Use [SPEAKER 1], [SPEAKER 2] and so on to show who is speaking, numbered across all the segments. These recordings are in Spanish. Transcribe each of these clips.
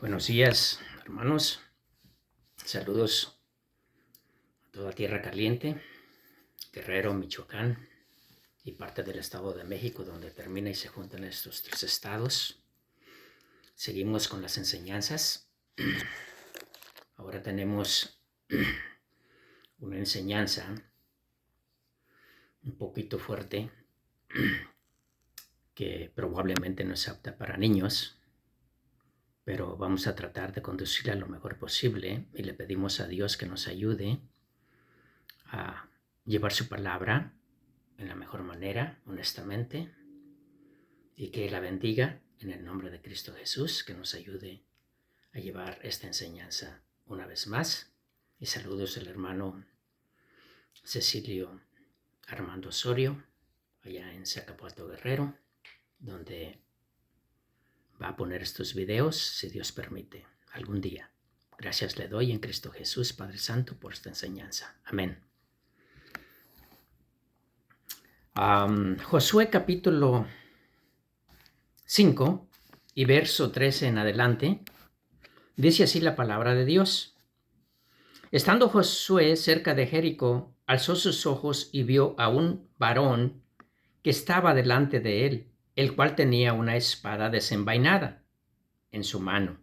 [SPEAKER 1] Buenos días, hermanos. Saludos a toda Tierra Caliente, Guerrero, Michoacán y parte del Estado de México, donde termina y se juntan estos tres estados. Seguimos con las enseñanzas. Ahora tenemos una enseñanza un poquito fuerte que probablemente no es apta para niños, pero vamos a tratar de conducirla lo mejor posible y le pedimos a Dios que nos ayude a llevar su palabra en la mejor manera, honestamente, y que la bendiga en el nombre de Cristo Jesús, que nos ayude a llevar esta enseñanza una vez más. Y saludos al hermano Cecilio Armando Osorio, allá en Zacapuato, Guerrero, donde va a poner estos videos, si Dios permite, algún día. Gracias le doy en Cristo Jesús, Padre Santo, por esta enseñanza. Amén. Josué capítulo 5 y verso 13 en adelante, dice así la palabra de Dios. Estando Josué cerca de Jericó, alzó sus ojos y vio a un varón que estaba delante de él, el cual tenía una espada desenvainada en su mano.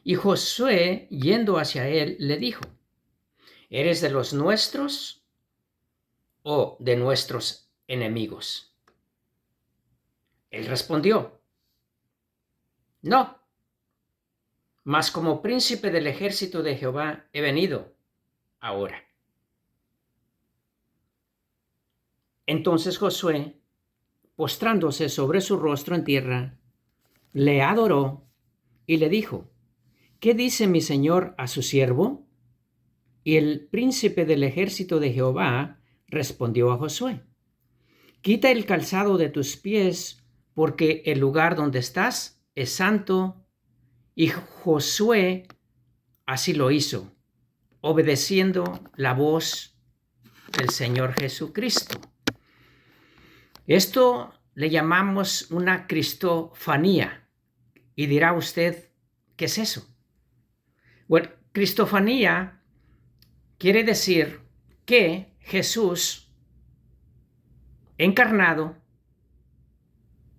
[SPEAKER 1] Y Josué, yendo hacia él, le dijo: ¿Eres de los nuestros o de nuestros enemigos? Él respondió: No, mas como príncipe del ejército de Jehová he venido ahora. Entonces Josué, postrándose sobre su rostro en tierra, le adoró y le dijo: ¿Qué dice mi señor a su siervo? Y el príncipe del ejército de Jehová respondió a Josué: Quita el calzado de tus pies, porque el lugar donde estás es santo. Y Josué así lo hizo, obedeciendo la voz del Señor Jesucristo. Esto le llamamos una cristofanía. Y dirá usted, ¿qué es eso? Bueno, cristofanía quiere decir que Jesús encarnado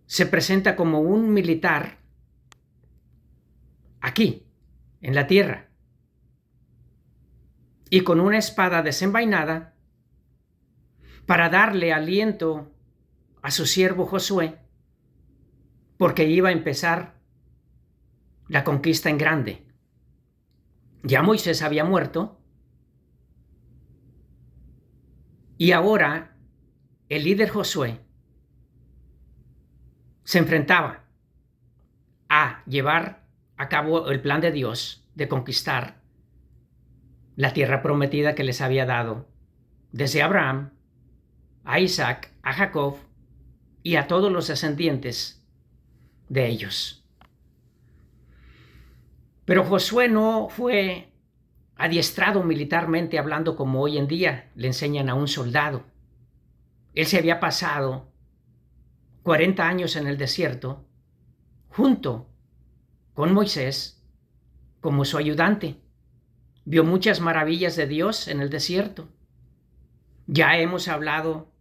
[SPEAKER 1] se presenta como un militar aquí, en la tierra, y con una espada desenvainada para darle aliento a su siervo Josué, porque iba a empezar la conquista en grande. Ya Moisés había muerto y ahora el líder Josué se enfrentaba a llevar a cabo el plan de Dios de conquistar la tierra prometida que les había dado desde Abraham, a Isaac, a Jacob y a todos los descendientes de ellos. Pero Josué no fue adiestrado militarmente hablando como hoy en día le enseñan a un soldado. Él se había pasado 40 años en el desierto junto con Moisés como su ayudante. Vio muchas maravillas de Dios en el desierto. Ya hemos hablado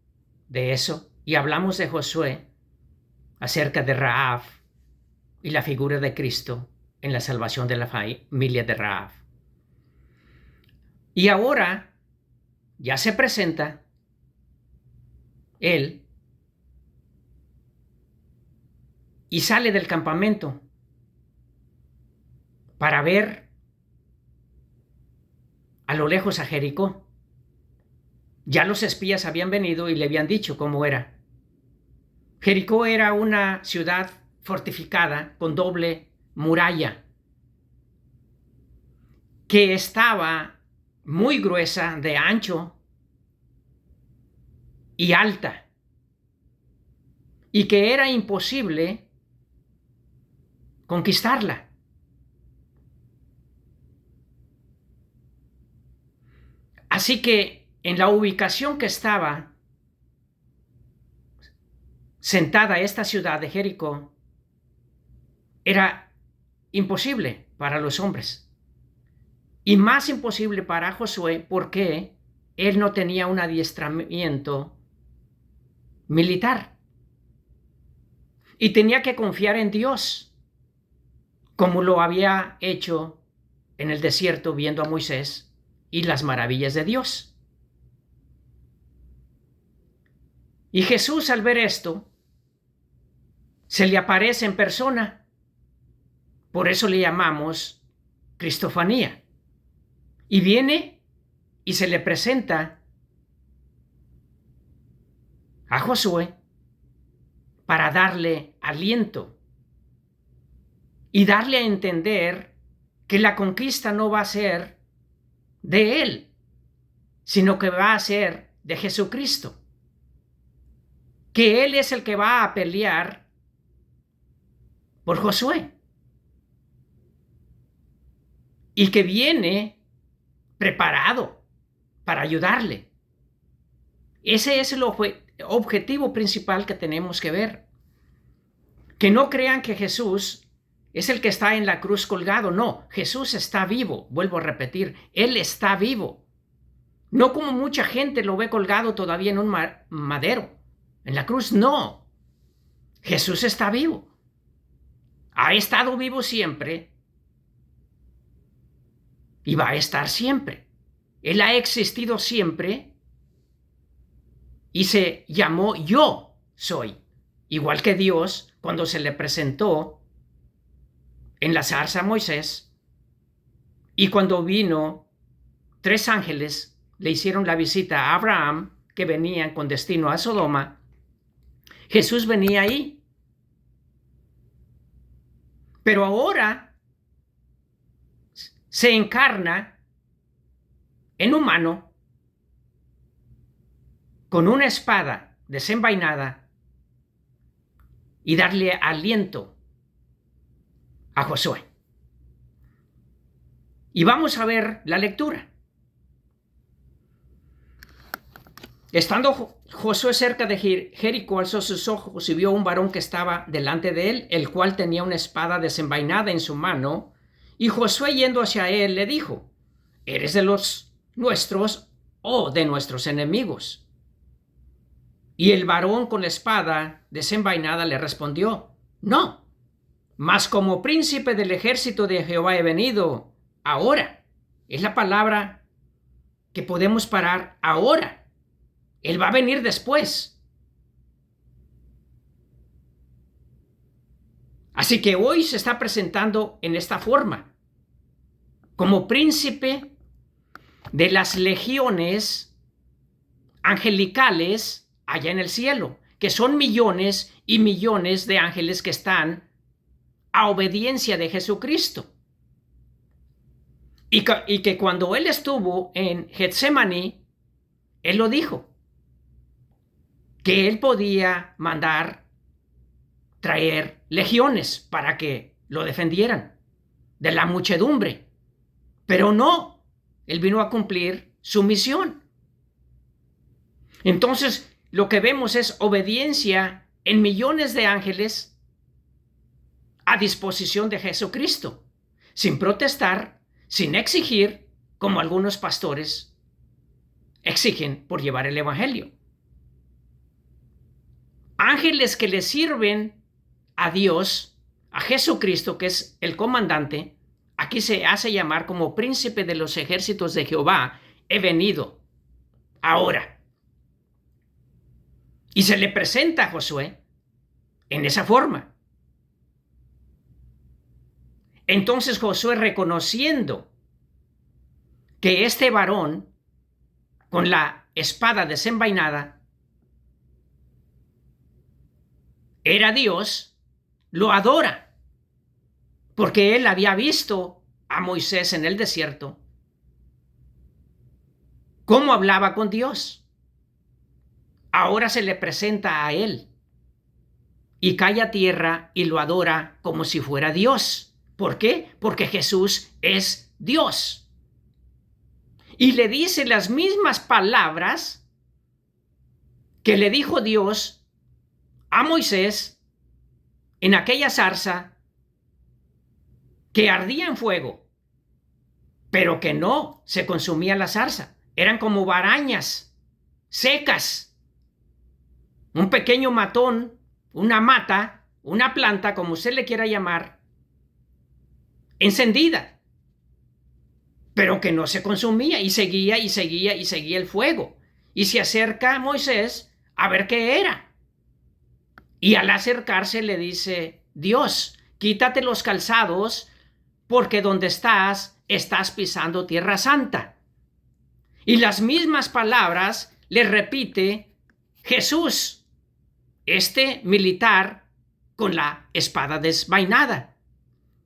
[SPEAKER 1] de eso y hablamos de Josué acerca de Rahab y la figura de Cristo en la salvación de la familia de Rahab. Y ahora ya se presenta él y sale del campamento para ver a lo lejos a Jericó. Ya los espías habían venido y le habían dicho cómo era. Jericó era una ciudad fortificada con doble muralla que estaba muy gruesa de ancho y alta, y que era imposible conquistarla. Así que en la ubicación que estaba sentada esta ciudad de Jericó, era imposible para los hombres. Y más imposible para Josué porque él no tenía un adiestramiento militar. Y tenía que confiar en Dios, como lo había hecho en el desierto viendo a Moisés y las maravillas de Dios. Y Jesús, al ver esto, se le aparece en persona. Por eso le llamamos Cristofanía. Y viene y se le presenta a Josué para darle aliento y darle a entender que la conquista no va a ser de él, sino que va a ser de Jesucristo. Que él es el que va a pelear por Josué. Y que viene preparado para ayudarle. Ese es el objetivo principal que tenemos que ver. Que no crean que Jesús es el que está en la cruz colgado. No, Jesús está vivo. Vuelvo a repetir, Él está vivo. No como mucha gente lo ve colgado todavía en un madero. En la cruz, no. Jesús está vivo. Ha estado vivo siempre y va a estar siempre. Él ha existido siempre y se llamó Yo Soy. Igual que Dios, cuando se le presentó en la zarza a Moisés y cuando vino 3 ángeles, le hicieron la visita a Abraham, que venían con destino a Sodoma. Jesús venía ahí. Pero ahora se encarna en humano con una espada desenvainada y darle aliento a Josué. Y vamos a ver la lectura. Estando Josué cerca de Jericó, alzó sus ojos y vio a un varón que estaba delante de él, el cual tenía una espada desenvainada en su mano. Y Josué, yendo hacia él, le dijo: ¿Eres de los nuestros o de nuestros enemigos? Y el varón con la espada desenvainada le respondió: No, mas como príncipe del ejército de Jehová he venido ahora. Es la palabra que podemos parar ahora. Él va a venir después. Así que hoy se está presentando en esta forma, como príncipe de las legiones angelicales allá en el cielo, que son millones y millones de ángeles que están a obediencia de Jesucristo. Y que cuando él estuvo en Getsemaní, él lo dijo, que él podía mandar traer legiones para que lo defendieran de la muchedumbre. Pero no, él vino a cumplir su misión. Entonces, lo que vemos es obediencia en millones de ángeles a disposición de Jesucristo, sin protestar, sin exigir, como algunos pastores exigen por llevar el evangelio. Ángeles que le sirven a Dios, a Jesucristo, que es el comandante. Aquí se hace llamar como príncipe de los ejércitos de Jehová. He venido ahora. Y se le presenta a Josué en esa forma. Entonces Josué, reconociendo que este varón con la espada desenvainada era Dios, lo adora, porque él había visto a Moisés en el desierto, cómo hablaba con Dios. Ahora se le presenta a él y cae a tierra y lo adora como si fuera Dios. ¿Por qué? Porque Jesús es Dios. Y le dice las mismas palabras que le dijo Dios a Moisés en aquella zarza que ardía en fuego, pero que no se consumía la zarza. Eran como barañas secas, un pequeño matón, una mata, una planta, como usted le quiera llamar, encendida, pero que no se consumía, y seguía y seguía y seguía el fuego. Y se acerca a Moisés a ver qué era. Y al acercarse le dice: Dios, quítate los calzados, porque donde estás pisando tierra santa. Y las mismas palabras le repite Jesús, este militar con la espada desvainada.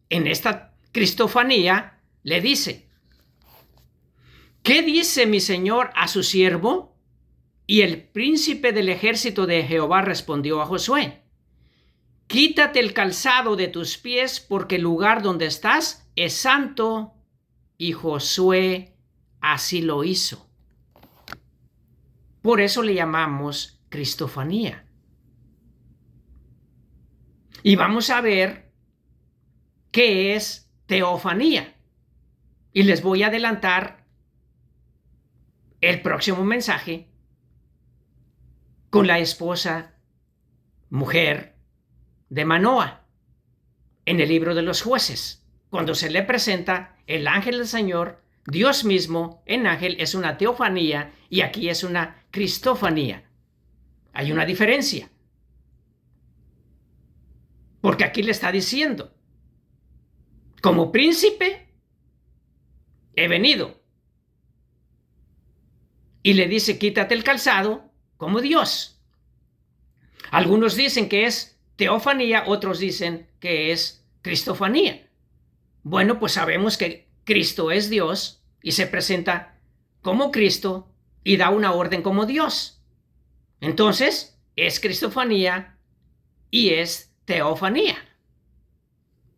[SPEAKER 1] En esta cristofanía le dice: ¿qué dice mi señor a su siervo? Y el príncipe del ejército de Jehová respondió a Josué: quítate el calzado de tus pies, porque el lugar donde estás es santo. Y Josué así lo hizo. Por eso le llamamos cristofanía. Y vamos a ver qué es teofanía. Y les voy a adelantar el próximo mensaje con la esposa, mujer de Manoa, en el libro de los Jueces, cuando se le presenta el ángel del Señor. Dios mismo en ángel es una teofanía y aquí es una cristofanía. Hay una diferencia, porque aquí le está diciendo: como príncipe he venido, y le dice: quítate el calzado como Dios. Algunos dicen que es teofanía, otros dicen que es cristofanía. Bueno, pues sabemos que Cristo es Dios y se presenta como Cristo y da una orden como Dios. Entonces, es cristofanía y es teofanía,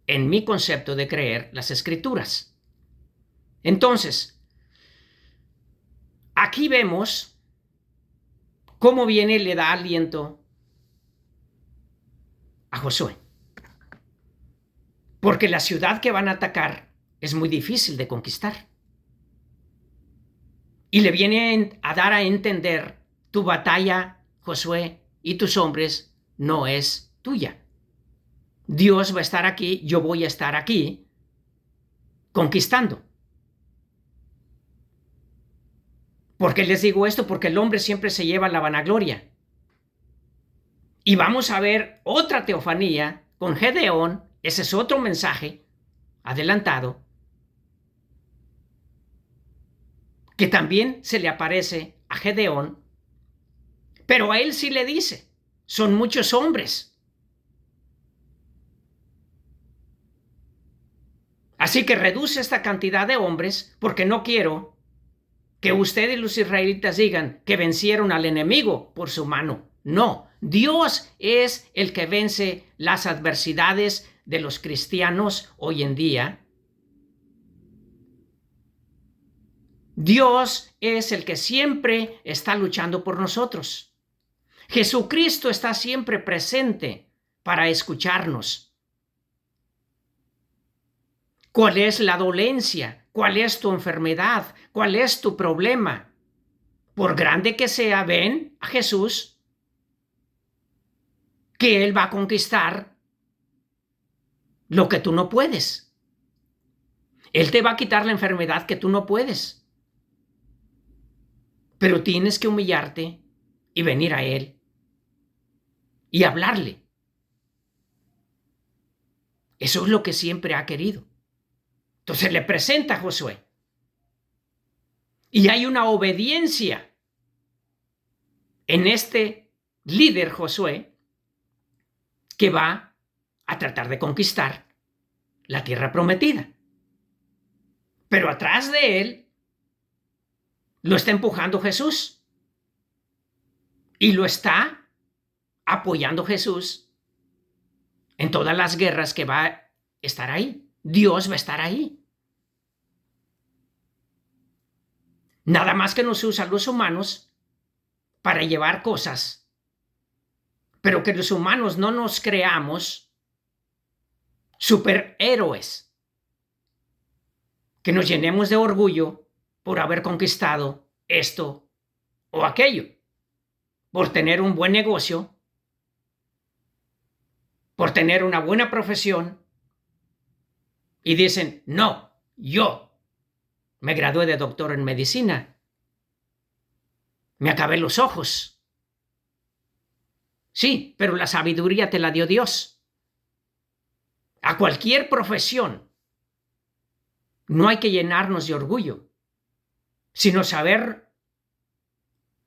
[SPEAKER 1] en mi concepto de creer las Escrituras. Entonces, aquí vemos cómo viene y le da aliento a Josué. Porque la ciudad que van a atacar es muy difícil de conquistar. Y le viene a dar a entender: tu batalla, Josué, y tus hombres no es tuya. Dios va a estar aquí, yo voy a estar aquí conquistando. ¿Por qué les digo esto? Porque el hombre siempre se lleva la vanagloria. Y vamos a ver otra teofanía con Gedeón. Ese es otro mensaje adelantado, que también se le aparece a Gedeón, pero a él sí le dice: son muchos hombres. Así que reduce esta cantidad de hombres, porque no quiero que usted y los israelitas digan que vencieron al enemigo por su mano. No, Dios es el que vence las adversidades de los cristianos hoy en día. Dios es el que siempre está luchando por nosotros. Jesucristo está siempre presente para escucharnos. ¿Cuál es la dolencia? ¿Cuál es tu enfermedad? ¿Cuál es tu problema? Por grande que sea, ven a Jesús, que Él va a conquistar lo que tú no puedes. Él te va a quitar la enfermedad que tú no puedes. Pero tienes que humillarte y venir a Él y hablarle. Eso es lo que siempre ha querido. Entonces le presenta a Josué. Y hay una obediencia en este líder Josué, que va a tratar de conquistar la tierra prometida. Pero atrás de él lo está empujando Jesús. Y lo está apoyando Jesús en todas las guerras que va a estar ahí. Dios va a estar ahí. Nada más que nos usa a los humanos para llevar cosas, pero que los humanos no nos creamos superhéroes. que nos llenemos de orgullo por haber conquistado esto o aquello, por tener un buen negocio, por tener una buena profesión, y dicen, no, yo me gradué de doctor en medicina, me acabé los ojos. Sí, pero la sabiduría te la dio Dios. A cualquier profesión no hay que llenarnos de orgullo, sino saber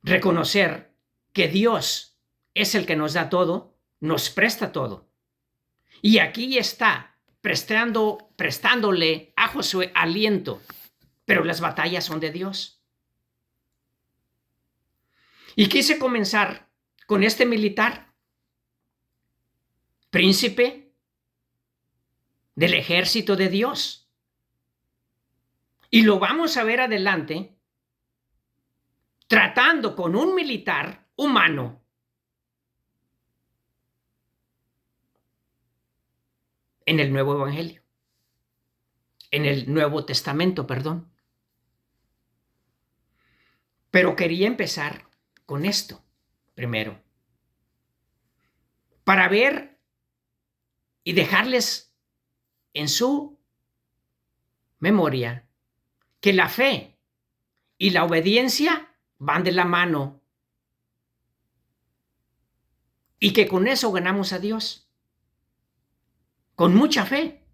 [SPEAKER 1] reconocer que Dios es el que nos da todo, nos presta todo. Y aquí está prestándole a Josué aliento, pero las batallas son de Dios. Y quise comenzar con este militar, príncipe del ejército de Dios. Y lo vamos a ver adelante tratando con un militar humano. En el Nuevo Evangelio. En el Nuevo Testamento, perdón. Pero quería empezar con esto primero, para ver y dejarles en su memoria que la fe y la obediencia van de la mano y que con eso ganamos a Dios, con mucha fe,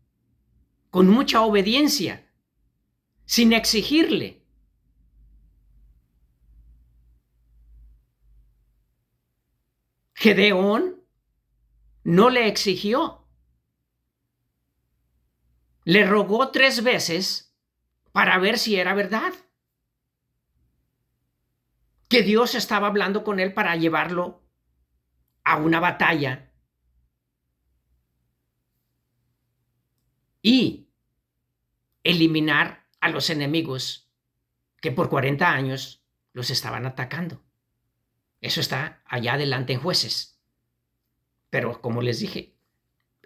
[SPEAKER 1] con mucha obediencia, sin exigirle. Gedeón no le exigió. Le rogó 3 veces para ver si era verdad que Dios estaba hablando con él para llevarlo a una batalla y eliminar a los enemigos que por 40 años los estaban atacando. Eso está allá adelante en Jueces. Pero como les dije,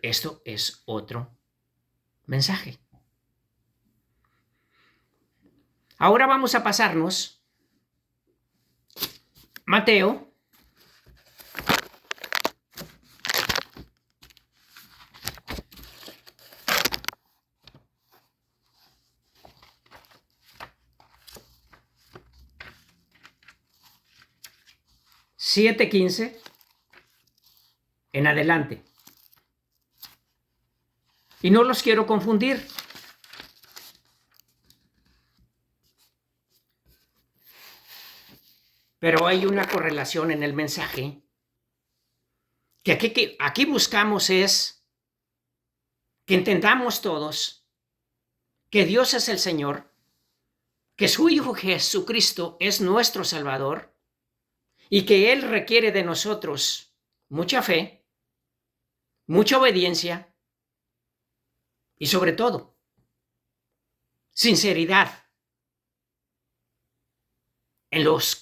[SPEAKER 1] esto es otro mensaje. Ahora vamos a pasarnos Mateo (7:15) en adelante. Y no los quiero confundir. Pero hay una correlación en el mensaje que aquí buscamos es que entendamos todos que Dios es el Señor, que su Hijo Jesucristo es nuestro Salvador y que Él requiere de nosotros mucha fe, mucha obediencia y sobre todo sinceridad en los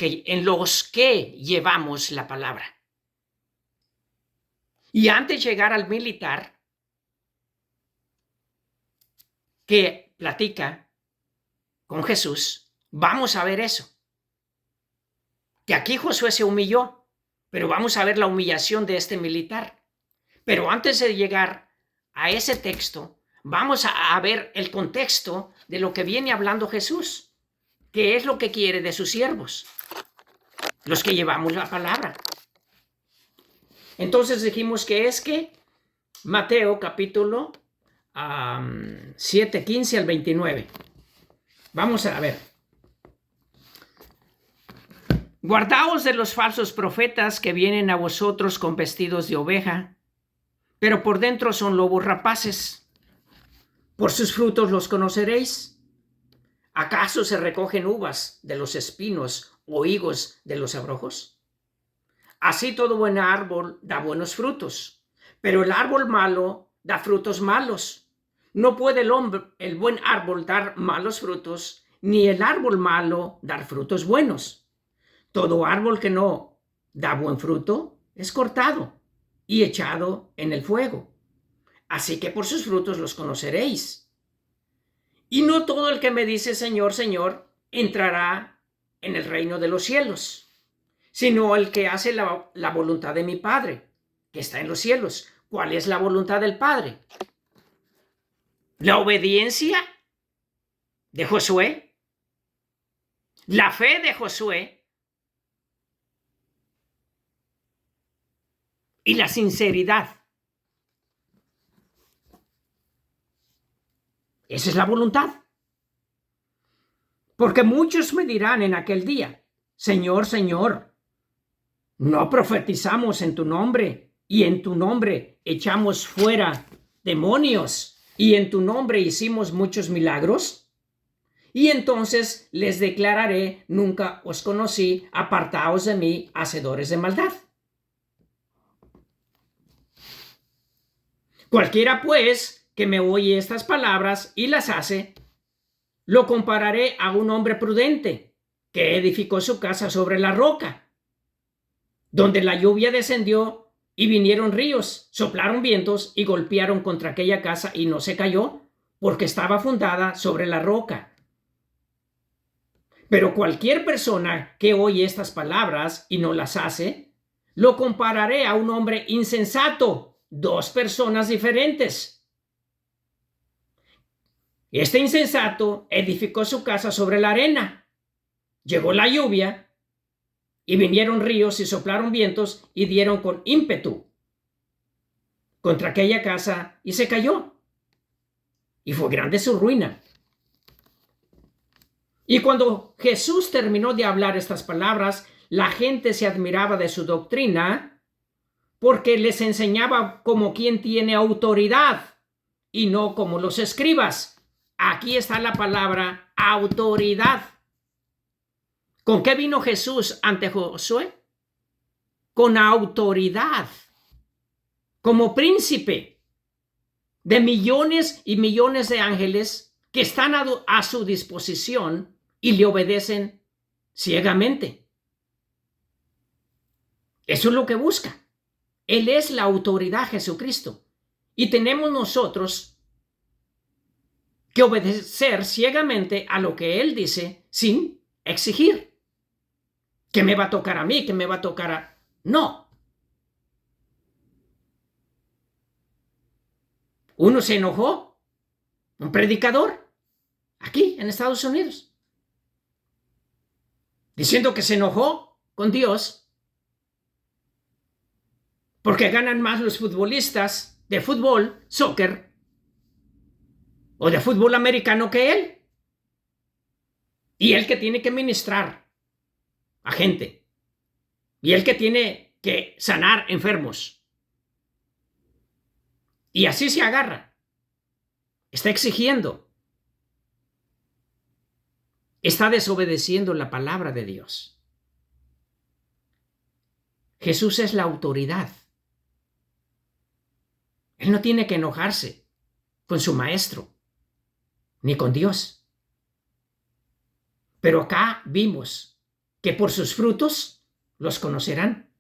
[SPEAKER 1] que llevamos la palabra. Y antes de llegar al militar que platica con Jesús, vamos a ver eso. Que aquí Josué se humilló, pero vamos a ver la humillación de este militar. Pero antes de llegar a ese texto, vamos a ver el contexto de lo que viene hablando Jesús, que es lo que quiere de sus siervos, los que llevamos la palabra. Entonces dijimos que es que Mateo capítulo 7, 15 al 29. Vamos a ver. Guardaos de los falsos profetas que vienen a vosotros con vestidos de oveja, pero por dentro son lobos rapaces. Por sus frutos los conoceréis. ¿Acaso se recogen uvas de los espinos o higos de los abrojos? Así todo buen árbol da buenos frutos, pero el árbol malo da frutos malos. No puede el buen árbol dar malos frutos, ni el árbol malo dar frutos buenos. Todo árbol que no da buen fruto es cortado y echado en el fuego. Así que por sus frutos los conoceréis. Y no todo el que me dice Señor, Señor, entrará en el reino de los cielos, sino el que hace la voluntad de mi Padre, que está en los cielos. ¿Cuál es la voluntad del Padre? La obediencia de Josué, la fe de Josué y la sinceridad. Esa es la voluntad. Porque muchos me dirán en aquel día, Señor, Señor, ¿no profetizamos en tu nombre y en tu nombre echamos fuera demonios y en tu nombre hicimos muchos milagros? Y entonces les declararé, nunca os conocí, apartaos de mí, hacedores de maldad. Cualquiera, pues, que me oye estas palabras y las hace, lo compararé a un hombre prudente que edificó su casa sobre la roca, donde la lluvia descendió y vinieron ríos, soplaron vientos y golpearon contra aquella casa y no se cayó, porque estaba fundada sobre la roca. Pero cualquier persona que oye estas palabras y no las hace, lo compararé a un hombre insensato, dos personas diferentes. Este insensato edificó su casa sobre la arena. Llegó la lluvia y vinieron ríos y soplaron vientos y dieron con ímpetu contra aquella casa y se cayó. Y fue grande su ruina. Y cuando Jesús terminó de hablar estas palabras, la gente se admiraba de su doctrina porque les enseñaba como quien tiene autoridad y no como los escribas. Aquí está la palabra autoridad. ¿Con qué vino Jesús ante Josué? Con autoridad, como príncipe de millones y millones de ángeles que están a su disposición y le obedecen ciegamente. Eso es lo que busca. Él es la autoridad, Jesucristo. Y tenemos nosotros que obedecer ciegamente a lo que Él dice sin exigir. ¿Qué me va a tocar a mí? ¿Qué me va a tocar a...? No. Uno se enojó, un predicador, aquí en Estados Unidos, diciendo que se enojó con Dios porque ganan más los futbolistas de fútbol, soccer, o de fútbol americano que él. Y él que tiene que ministrar a gente. Y él que tiene que sanar enfermos. Y así se agarra. Está exigiendo. Está desobedeciendo la palabra de Dios. Jesús es la autoridad. Él no tiene que enojarse con su maestro, ni con Dios. Pero acá vimos que por sus frutos los conocerán.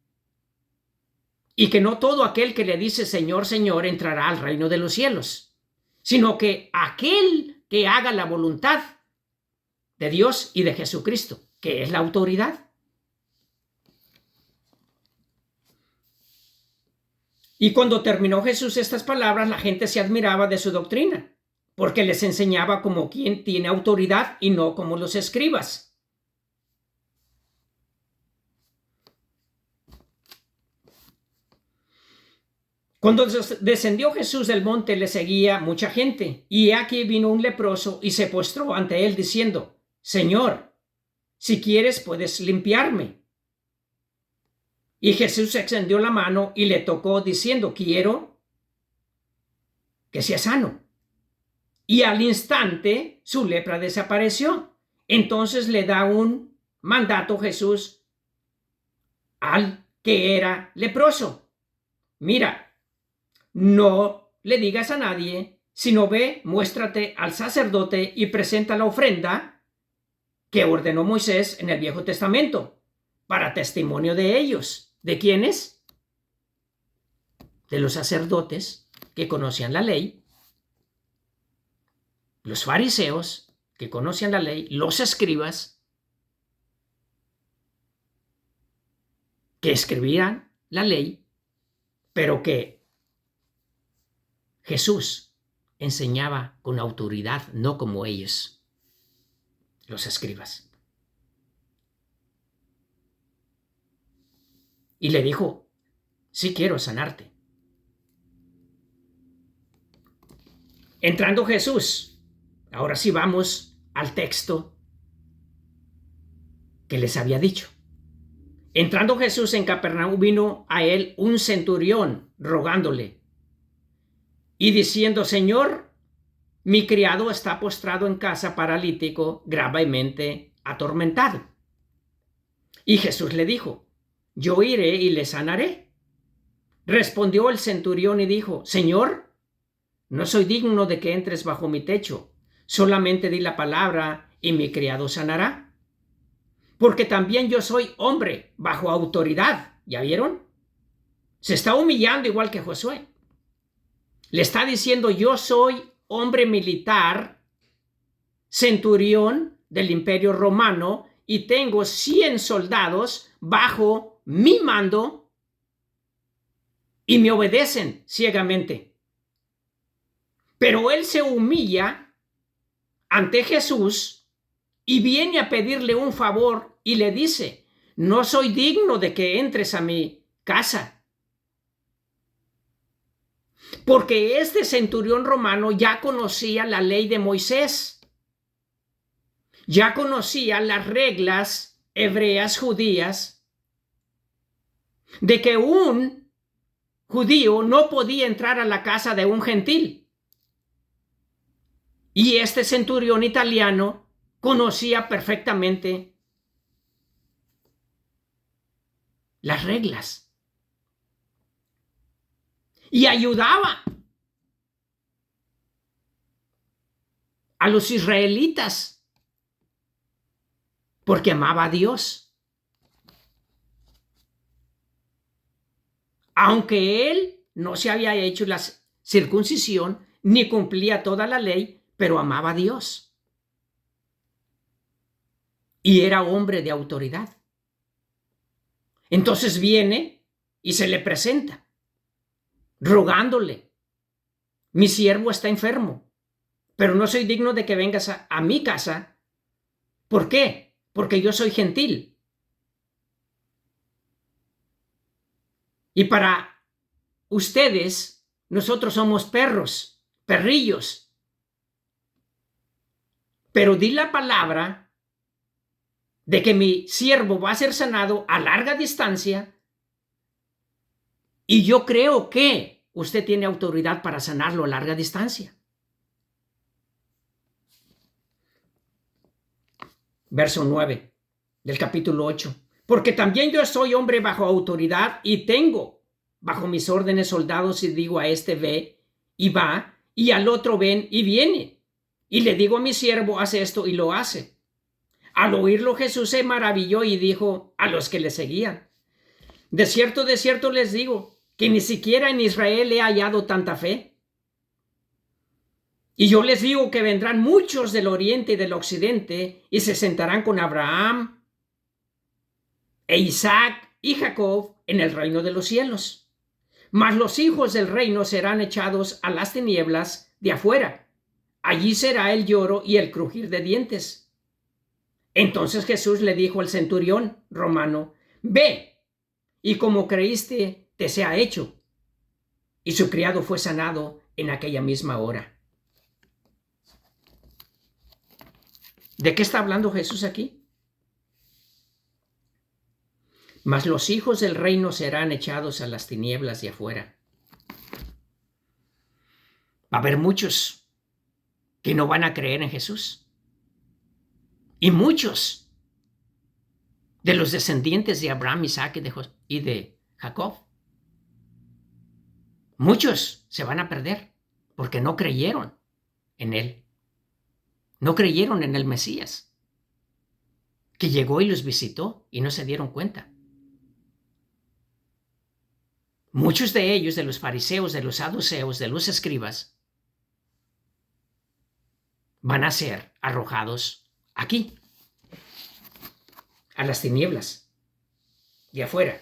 [SPEAKER 1] Y que no todo aquel que le dice Señor, Señor entrará al reino de los cielos, sino que aquel que haga la voluntad de Dios y de Jesucristo, que es la autoridad. Y cuando terminó Jesús estas palabras, la gente se admiraba de su doctrina, porque les enseñaba como quien tiene autoridad y no como los escribas. Cuando descendió Jesús del monte, le seguía mucha gente, y aquí vino un leproso y se postró ante él diciendo, Señor, si quieres puedes limpiarme. Y Jesús extendió la mano y le tocó diciendo, quiero que sea sano. Y al instante su lepra desapareció. Entonces le da un mandato Jesús al que era leproso. Mira, no le digas a nadie, sino ve, muéstrate al sacerdote y presenta la ofrenda que ordenó Moisés en el Viejo Testamento para testimonio de ellos. ¿De quiénes? De los sacerdotes que conocían la ley. los fariseos que conocían la ley, los escribas que escribían la ley, pero que Jesús enseñaba con autoridad, no como ellos, los escribas. Y le dijo, sí quiero sanarte. Entrando Jesús, ahora sí vamos al texto que les había dicho. Entrando Jesús en Capernaum, vino a él un centurión rogándole y diciendo, Señor, mi criado está postrado en casa paralítico, gravemente atormentado. Y Jesús le dijo, yo iré y le sanaré. Respondió el centurión y dijo, Señor, no soy digno de que entres bajo mi techo, solamente di la palabra y mi criado sanará. Porque también yo soy hombre bajo autoridad. ¿Ya vieron? Se está humillando igual que Josué. Le está diciendo, yo soy hombre militar, centurión del Imperio Romano, y tengo 100 soldados bajo mi mando y me obedecen ciegamente. Pero él se humilla ante Jesús y viene a pedirle un favor y le dice, no soy digno de que entres a mi casa. Porque este centurión romano ya conocía la ley de Moisés. Ya conocía las reglas hebreas judías de que un judío no podía entrar a la casa de un gentil. Y este centurión italiano conocía perfectamente las reglas y ayudaba a los israelitas porque amaba a Dios. Aunque él no se había hecho la circuncisión ni cumplía toda la ley, pero amaba a Dios. Y era hombre de autoridad. Entonces viene y se le presenta, rogándole, mi siervo está enfermo, pero no soy digno de que vengas a mi casa. ¿Por qué? Porque yo soy gentil. Y para ustedes, nosotros somos perros, perrillos. Pero di la palabra de que mi siervo va a ser sanado a larga distancia y yo creo que usted tiene autoridad para sanarlo a larga distancia. Verso 9 del capítulo 8. Porque también yo soy hombre bajo autoridad y tengo bajo mis órdenes soldados y digo a este ve y va y al otro ven y viene. Y le digo a mi siervo haz esto y lo hace. Al oírlo Jesús se maravilló y dijo a los que le seguían, de cierto les digo que ni siquiera en Israel he hallado tanta fe. Y yo les digo que vendrán muchos del oriente y del occidente y se sentarán con Abraham e Isaac y Jacob en el reino de los cielos. Mas los hijos del reino serán echados a las tinieblas de afuera. Allí será el lloro y el crujir de dientes. Entonces Jesús le dijo al centurión romano, ve, y como creíste, te sea hecho. Y su criado fue sanado en aquella misma hora. ¿De qué está hablando Jesús aquí? Mas los hijos del reino serán echados a las tinieblas de afuera. Va a haber muchos que no van a creer en Jesús. Y muchos de los descendientes de Abraham, Isaac y de Jacob. Muchos se van a perder porque no creyeron en él. No creyeron en el Mesías, que llegó y los visitó y no se dieron cuenta. Muchos de ellos, de los fariseos, de los saduceos, de los escribas, van a ser arrojados aquí, a las tinieblas de afuera.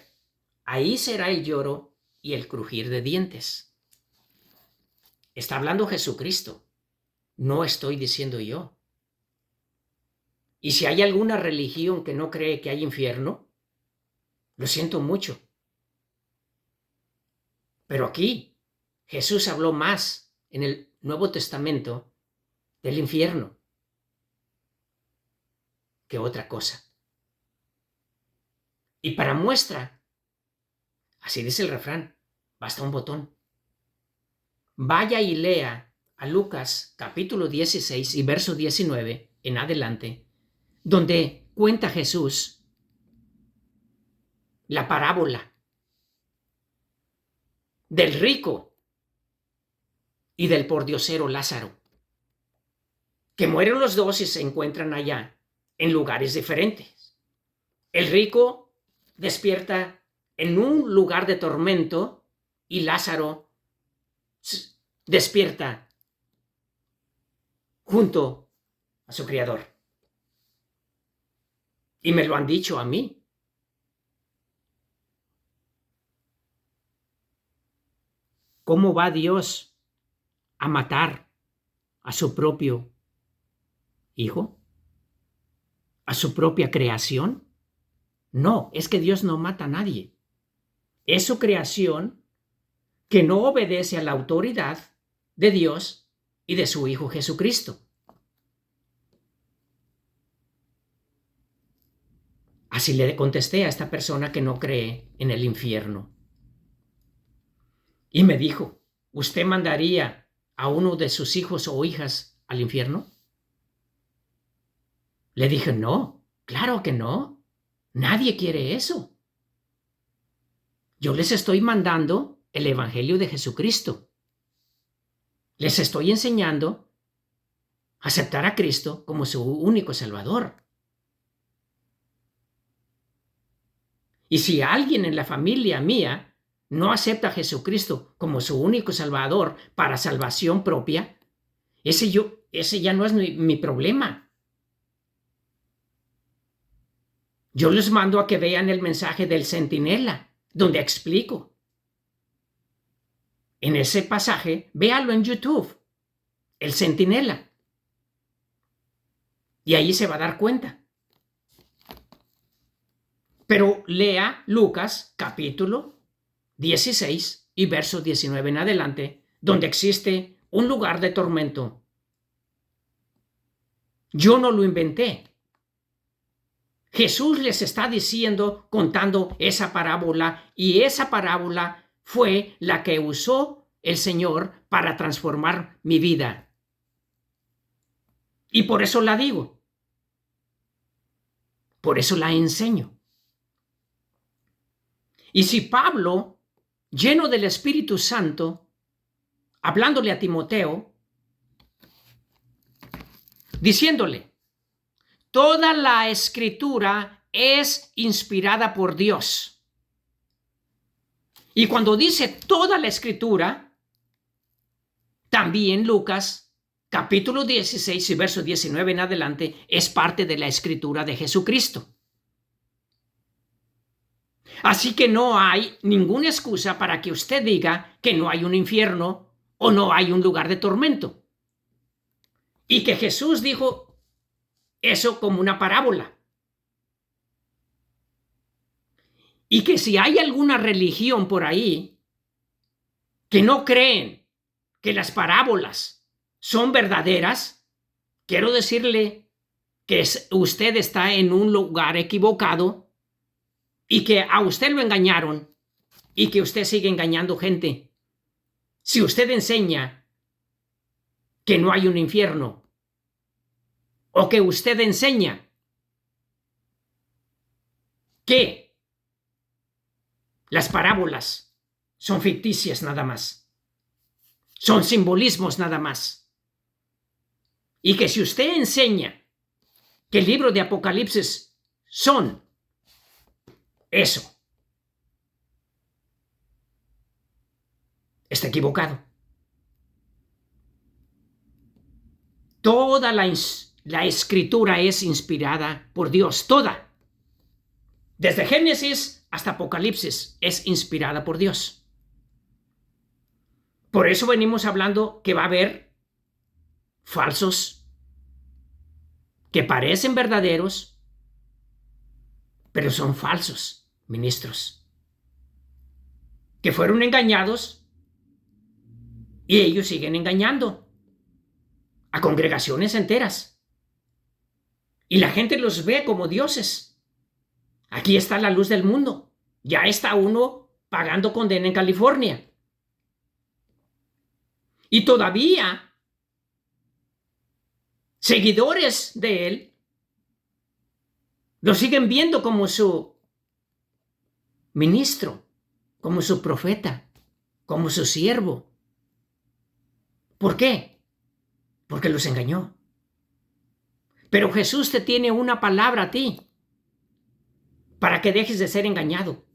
[SPEAKER 1] Ahí será el lloro y el crujir de dientes. Está hablando Jesucristo. No estoy diciendo yo. Y si hay alguna religión que no cree que hay infierno, lo siento mucho. Pero aquí Jesús habló más en el Nuevo Testamento del infierno que otra cosa. Y para muestra, así dice el refrán, basta un botón. Vaya y lea a Lucas capítulo 16 y verso 19 en adelante, donde cuenta Jesús la parábola del rico y del pordiosero Lázaro, que mueren los dos y se encuentran allá en lugares diferentes. El rico despierta en un lugar de tormento y Lázaro despierta junto a su Creador. Y me lo han dicho a mí. ¿Cómo va Dios a matar a su propio hijo? ¿A su propia creación? No, es que Dios no mata a nadie. Es su creación que no obedece a la autoridad de Dios y de su Hijo Jesucristo. Así le contesté a esta persona que no cree en el infierno. Y me dijo, ¿usted mandaría a uno de sus hijos o hijas al infierno? Le dije, no, claro que no. Nadie quiere eso. Yo les estoy mandando el Evangelio de Jesucristo. Les estoy enseñando a aceptar a Cristo como su único Salvador. Y si alguien en la familia mía no acepta a Jesucristo como su único Salvador para salvación propia, ese ya no es mi problema. Yo les mando a que vean el mensaje del Centinela, donde explico. En ese pasaje, véalo en YouTube, el Centinela. Y ahí se va a dar cuenta. Pero lea Lucas capítulo 16 y verso 19 en adelante, donde existe un lugar de tormento. Yo no lo inventé. Jesús les está diciendo, contando esa parábola, y esa parábola fue la que usó el Señor para transformar mi vida. Y por eso la digo. Por eso la enseño. Y si Pablo, lleno del Espíritu Santo, hablándole a Timoteo, diciéndole, toda la escritura es inspirada por Dios. Y cuando dice toda la escritura, también Lucas, capítulo 16 y verso 19 en adelante, es parte de la escritura de Jesucristo. Así que no hay ninguna excusa para que usted diga que no hay un infierno o no hay un lugar de tormento. Y que Jesús dijo eso como una parábola. Y que si hay alguna religión por ahí que no creen que las parábolas son verdaderas, quiero decirle que usted está en un lugar equivocado y que a usted lo engañaron y que usted sigue engañando gente. Si usted enseña que no hay un infierno o que usted enseña que las parábolas son ficticias nada más, son simbolismos nada más, y que si usted enseña que el libro de Apocalipsis son eso, está equivocado. Toda la escritura es inspirada por Dios, toda. Desde Génesis hasta Apocalipsis es inspirada por Dios. Por eso venimos hablando que va a haber falsos que parecen verdaderos, pero son falsos ministros, que fueron engañados y ellos siguen engañando a congregaciones enteras. Y la gente los ve como dioses. Aquí está la luz del mundo. Ya está uno pagando condena en California. Y todavía seguidores de él lo siguen viendo como su ministro, como su profeta, como su siervo. ¿Por qué? Porque los engañó. Pero Jesús te tiene una palabra a ti para que dejes de ser engañado.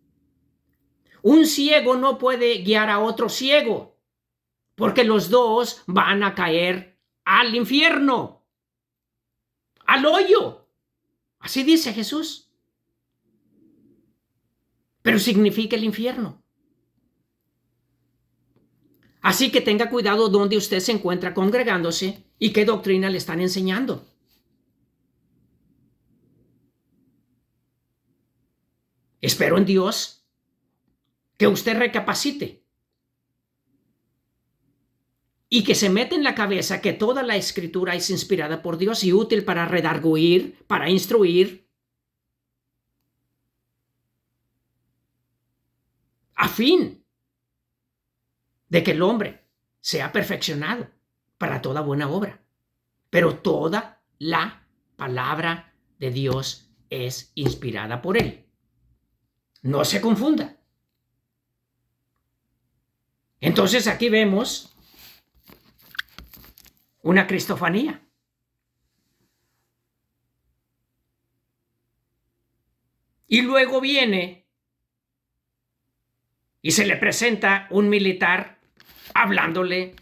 [SPEAKER 1] Un ciego no puede guiar a otro ciego, porque los dos van a caer al infierno, al hoyo. Así dice Jesús. Pero significa el infierno. Así que tenga cuidado donde usted se encuentra congregándose y qué doctrina le están enseñando. Espero en Dios que usted recapacite y que se meta en la cabeza que toda la escritura es inspirada por Dios y útil para redarguir, para instruir, a fin de que el hombre sea perfeccionado para toda buena obra. Pero toda la palabra de Dios es inspirada por él. No se confunda. Entonces aquí vemos una cristofanía. Y luego viene y se le presenta un militar hablándole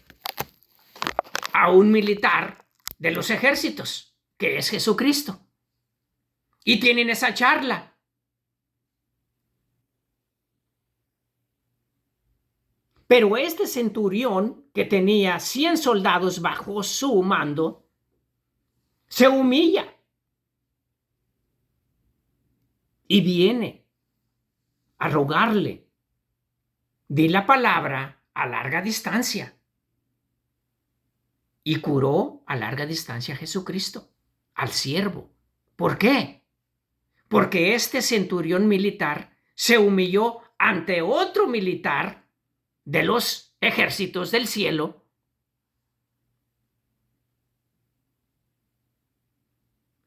[SPEAKER 1] a un militar de los ejércitos, que es Jesucristo. Y tienen esa charla. Pero este centurión, que tenía 100 soldados bajo su mando, se humilla y viene a rogarle: di la palabra a larga distancia. Y curó a larga distancia a Jesucristo, al siervo. ¿Por qué? Porque este centurión militar se humilló ante otro militar de los ejércitos del cielo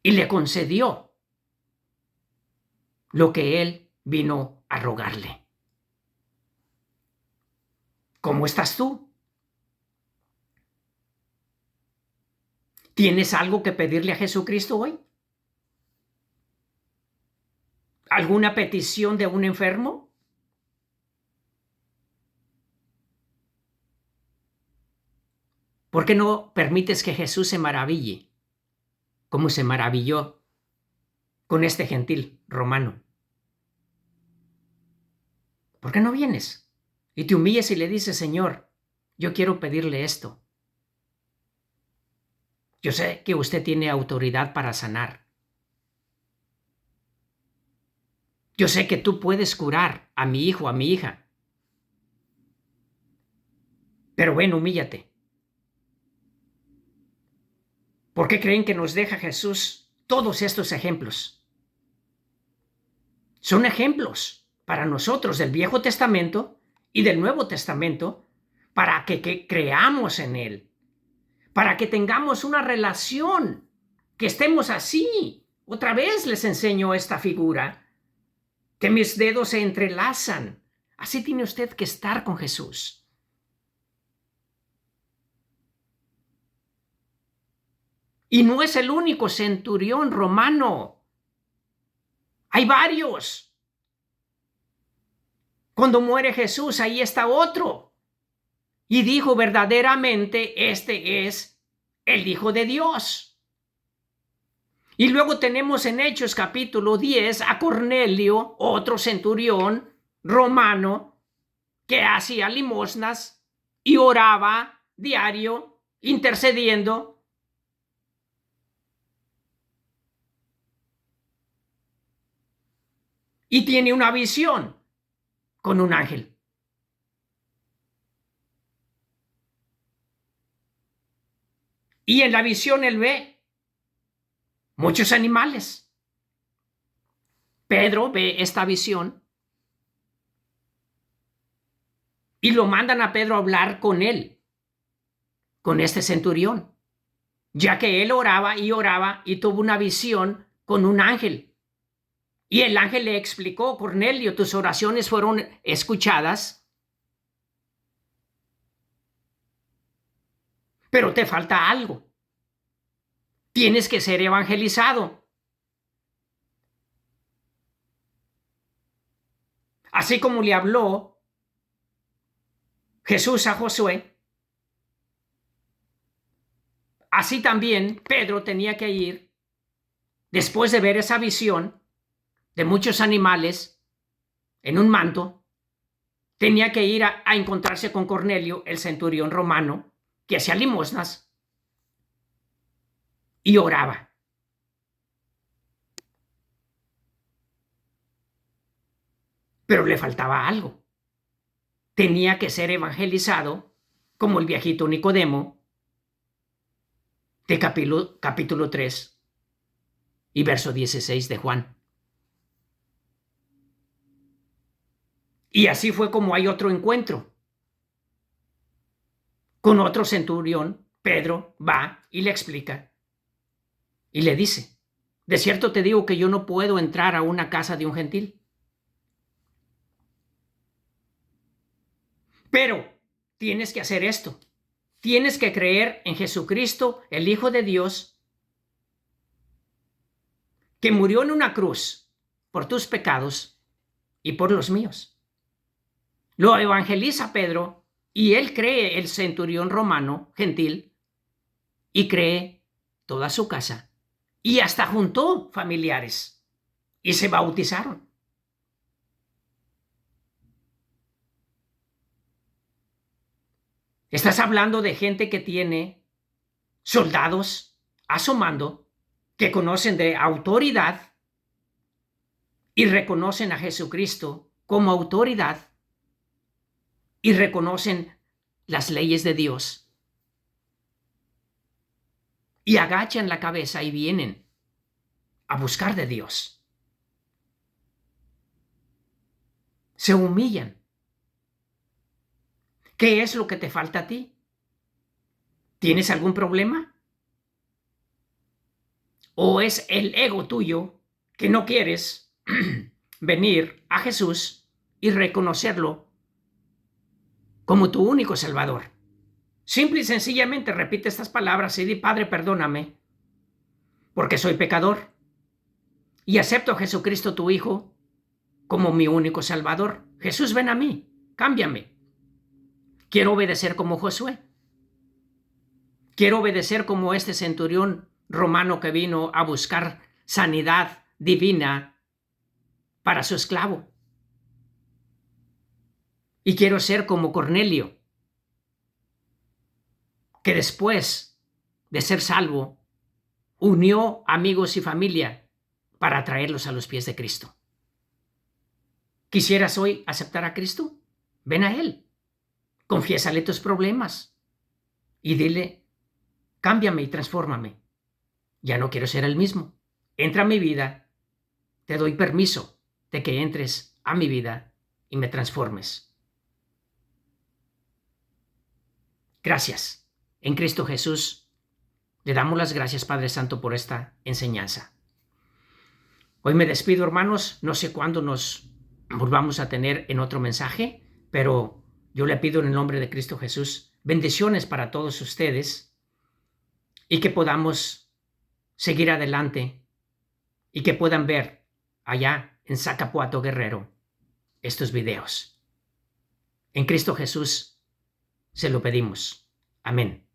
[SPEAKER 1] y le concedió lo que él vino a rogarle. ¿Cómo estás tú? ¿Tienes algo que pedirle a Jesucristo hoy? ¿Alguna petición de un enfermo? ¿Por qué no permites que Jesús se maraville, como se maravilló con este gentil romano? ¿Por qué no vienes y te humillas y le dices: Señor, yo quiero pedirle esto? Yo sé que usted tiene autoridad para sanar. Yo sé que tú puedes curar a mi hijo, a mi hija. Pero ven, humíllate. ¿Por qué creen que nos deja Jesús todos estos ejemplos? Son ejemplos para nosotros del Viejo Testamento y del Nuevo Testamento, para que creamos en Él, para que tengamos una relación, que estemos así. Otra vez les enseño esta figura, que mis dedos se entrelazan. Así tiene usted que estar con Jesús. Y no es el único centurión romano. Hay varios. Cuando muere Jesús, ahí está otro. Y dijo: verdaderamente este es el Hijo de Dios. Y luego tenemos en Hechos capítulo 10 a Cornelio, otro centurión romano, que hacía limosnas y oraba diario, intercediendo. Y tiene una visión con un ángel. Y en la visión él ve muchos animales. Pedro ve esta visión y lo mandan a Pedro a hablar con él, con este centurión, ya que él oraba y tuvo una visión con un ángel. Y el ángel le explicó: Cornelio, tus oraciones fueron escuchadas, pero te falta algo. Tienes que ser evangelizado. Así como le habló Jesús a Josué, así también Pedro tenía que ir, después de ver esa visión de muchos animales en un manto, tenía que ir a encontrarse con Cornelio, el centurión romano, que hacía limosnas y oraba. Pero le faltaba algo. Tenía que ser evangelizado como el viejito Nicodemo de capítulo 3 y verso 16 de Juan. Y así fue como hay otro encuentro con otro centurión. Pedro va y le explica y le dice: de cierto te digo que yo no puedo entrar a una casa de un gentil, pero tienes que hacer esto. Tienes que creer en Jesucristo, el Hijo de Dios, que murió en una cruz por tus pecados y por los míos. Lo evangeliza Pedro y él cree, el centurión romano gentil, y cree toda su casa. Y hasta juntó familiares y se bautizaron. Estás hablando de gente que tiene soldados a su mando, que conocen de autoridad y reconocen a Jesucristo como autoridad y reconocen las leyes de Dios. Y agachan la cabeza y vienen a buscar de Dios. Se humillan. ¿Qué es lo que te falta a ti? ¿Tienes algún problema? ¿O es el ego tuyo que no quieres venir a Jesús y reconocerlo como tu único Salvador? Simple y sencillamente repite estas palabras y di: Padre, perdóname, porque soy pecador y acepto a Jesucristo tu Hijo como mi único Salvador. Jesús, ven a mí, cámbiame. Quiero obedecer como Josué. Quiero obedecer como este centurión romano que vino a buscar sanidad divina para su esclavo. Y quiero ser como Cornelio, que después de ser salvo, unió amigos y familia para traerlos a los pies de Cristo. ¿Quisieras hoy aceptar a Cristo? Ven a Él, confiésale tus problemas y dile: cámbiame y transfórmame. Ya no quiero ser el mismo. Entra a mi vida. Te doy permiso de que entres a mi vida y me transformes. Gracias. En Cristo Jesús le damos las gracias, Padre Santo, por esta enseñanza. Hoy me despido, hermanos. No sé cuándo nos volvamos a tener en otro mensaje, pero yo le pido en el nombre de Cristo Jesús bendiciones para todos ustedes y que podamos seguir adelante y que puedan ver allá en Zacapuato, Guerrero, estos videos. En Cristo Jesús se lo pedimos. Amén.